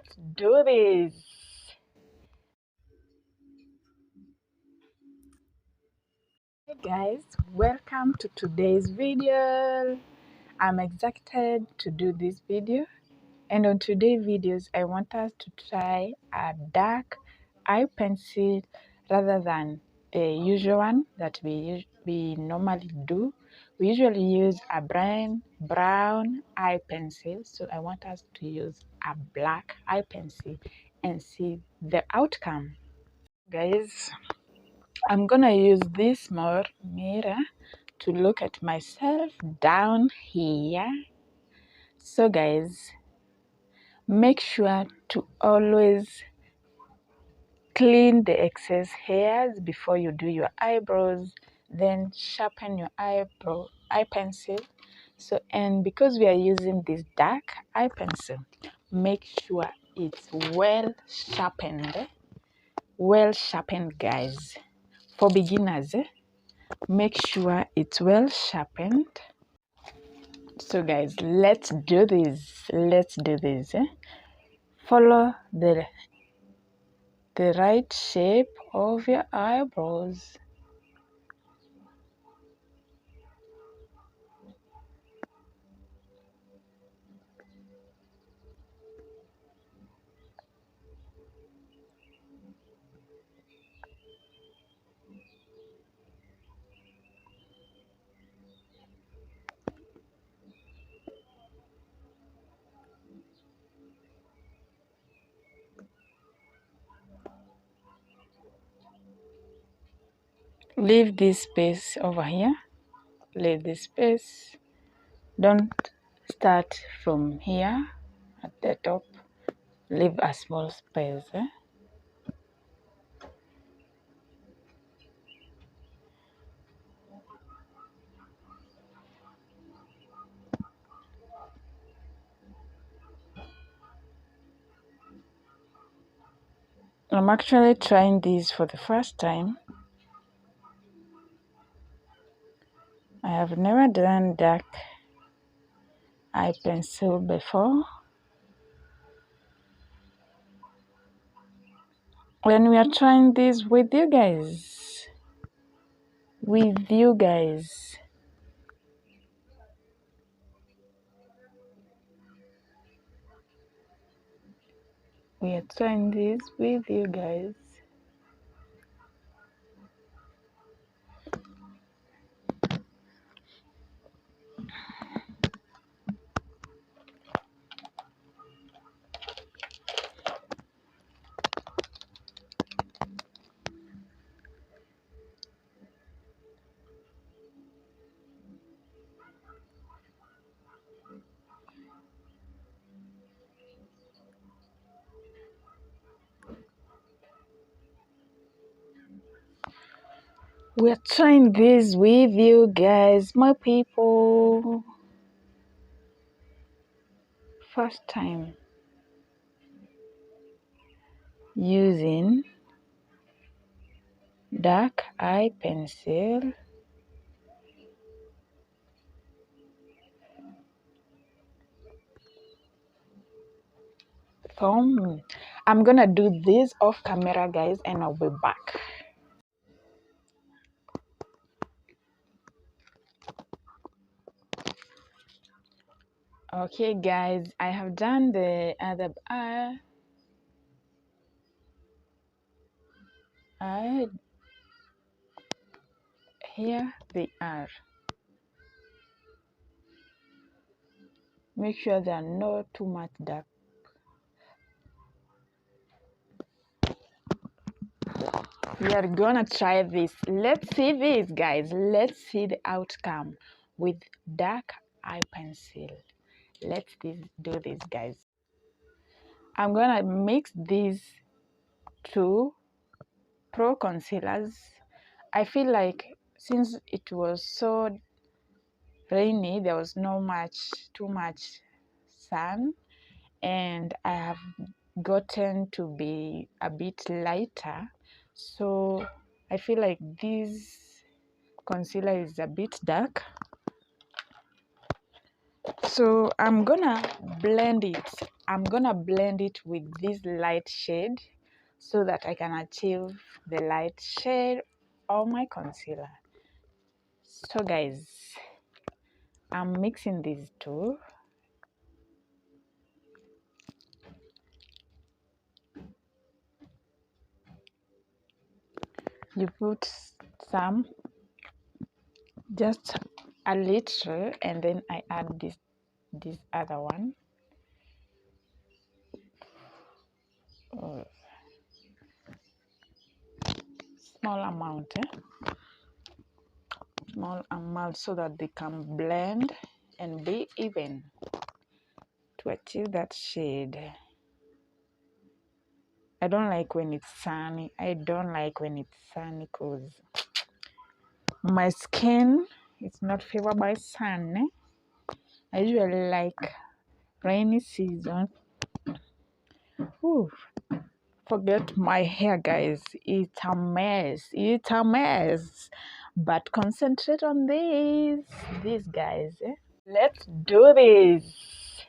let's do this. Hey guys, welcome to today's video. I'm excited to do this video, and on today's videos I want us to try a dark eye pencil rather than the usual one that we normally do. We usually use a brown eye pencil, so I want us to use a black eye pencil and see the outcome. Guys, I'm gonna use this small mirror to look at myself down here. So guys, make sure to always clean the excess hairs before you do your eyebrows, then sharpen your eye pencil. So, and because we are using this dark eye pencil, make sure it's well sharpened guys. For beginners, make sure it's well sharpened. So guys, let's do this. Follow the right shape of your eyebrows. Leave this space over here. Leave this space. Don't start from here at the top. Leave a small space. I'm actually trying this for the first time. I have never done dark eye pencil before. When we are trying this with you guys. We are trying this with you guys. We're trying this with you guys, my people. First time using dark eye pencil. I'm gonna do this off camera, guys, and I'll be back. Okay guys, I have done the other eye. Here they are. Make sure they are not too much dark. We are gonna try this. Let's see this, guys. Let's see the outcome with dark eye pencil. Let's do this, guys. I'm gonna mix these two pro concealers. I feel like since it was so rainy, there was too much sun, and I have gotten to be a bit lighter, so I feel like this concealer is a bit dark. So I'm gonna blend it. I'm gonna blend it with this light shade so that I can achieve the light shade of my concealer. So guys, I'm mixing these two. You put some, just a little, and then I add this other one. Small amount, small amount, so that they can blend and be even to achieve that shade. I don't like when it's sunny. I don't like when it's sunny because my skin is not favored by sun. I usually like rainy season. Ooh, forget my hair, guys. It's a mess. It's a mess. But concentrate on these guys. Let's do this.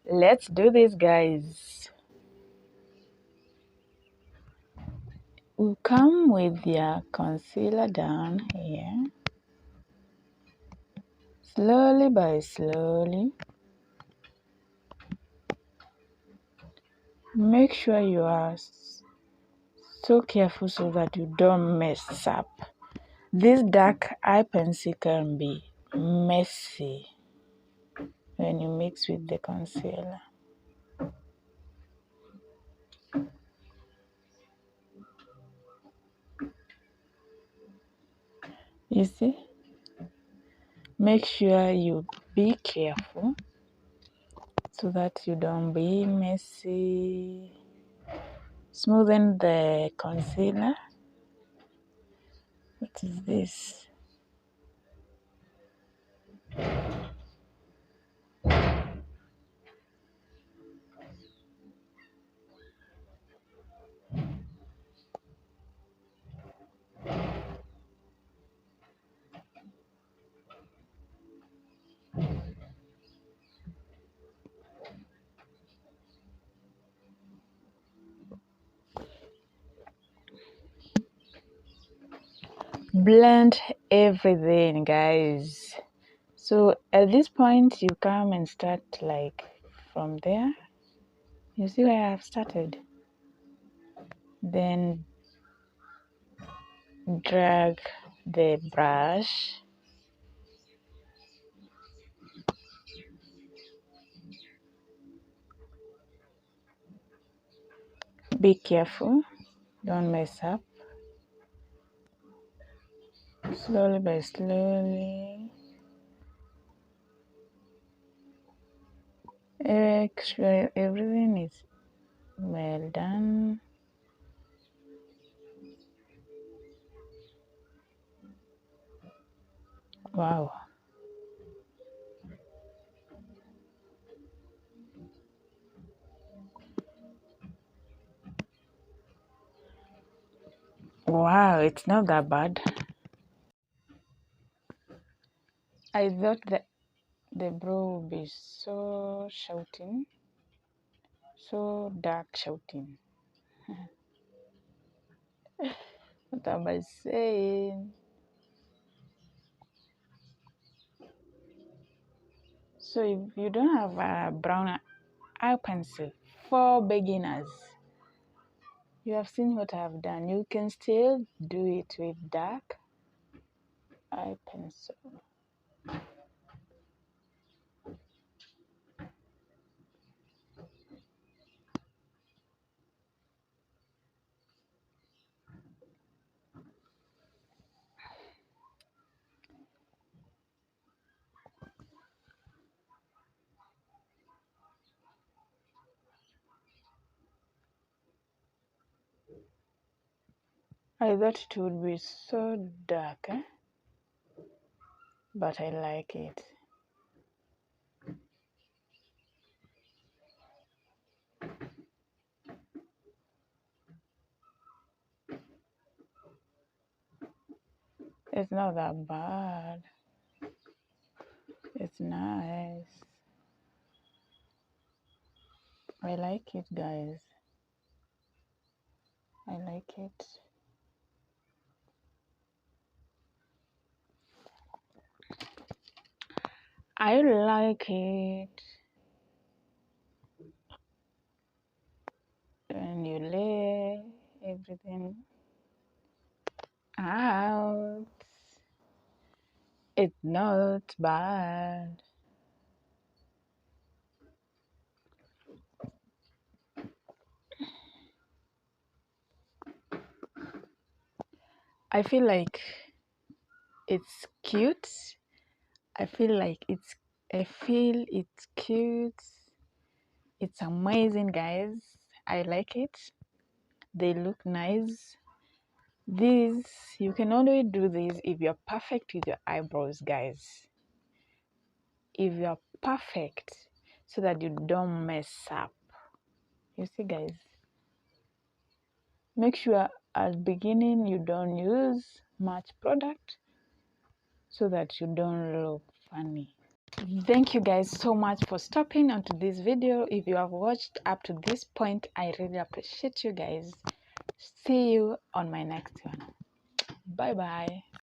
Let's do this, guys. We'll come with your concealer down here. Slowly by slowly. Make sure you are so careful so that you don't mess up. This dark eye pencil can be messy when you mix with the concealer. You see? Make sure you be careful so that you don't be messy. Smoothen the concealer. What is this? Blend everything, guys. So at this point you come and start like from there. You see where I've started? Then drag the brush. Be careful, don't mess up. Slowly by slowly. Make sure everything is well done. Wow. Wow, it's not that bad. I thought that the brow would be so shouting, so dark shouting. What am I saying? So if you don't have a brown eye pencil for beginners, you have seen what I've done. You can still do it with dark eye pencil. I thought it would be so dark, but I like it. It's not that bad. It's It's nice. I like it, guys. I like it. I like it. When you lay everything out, it's not bad. I feel like it's cute. I feel it's cute. It's amazing, guys. I like it. They look nice. This, you can only do this if you're perfect with your eyebrows, guys. If you're perfect, so that you don't mess up. You see, guys, make sure at the beginning you don't use much product so that you don't look funny. Thank you guys so much for stopping onto this video. If you have watched up to this point, I really appreciate you guys. See you on my next one. Bye bye.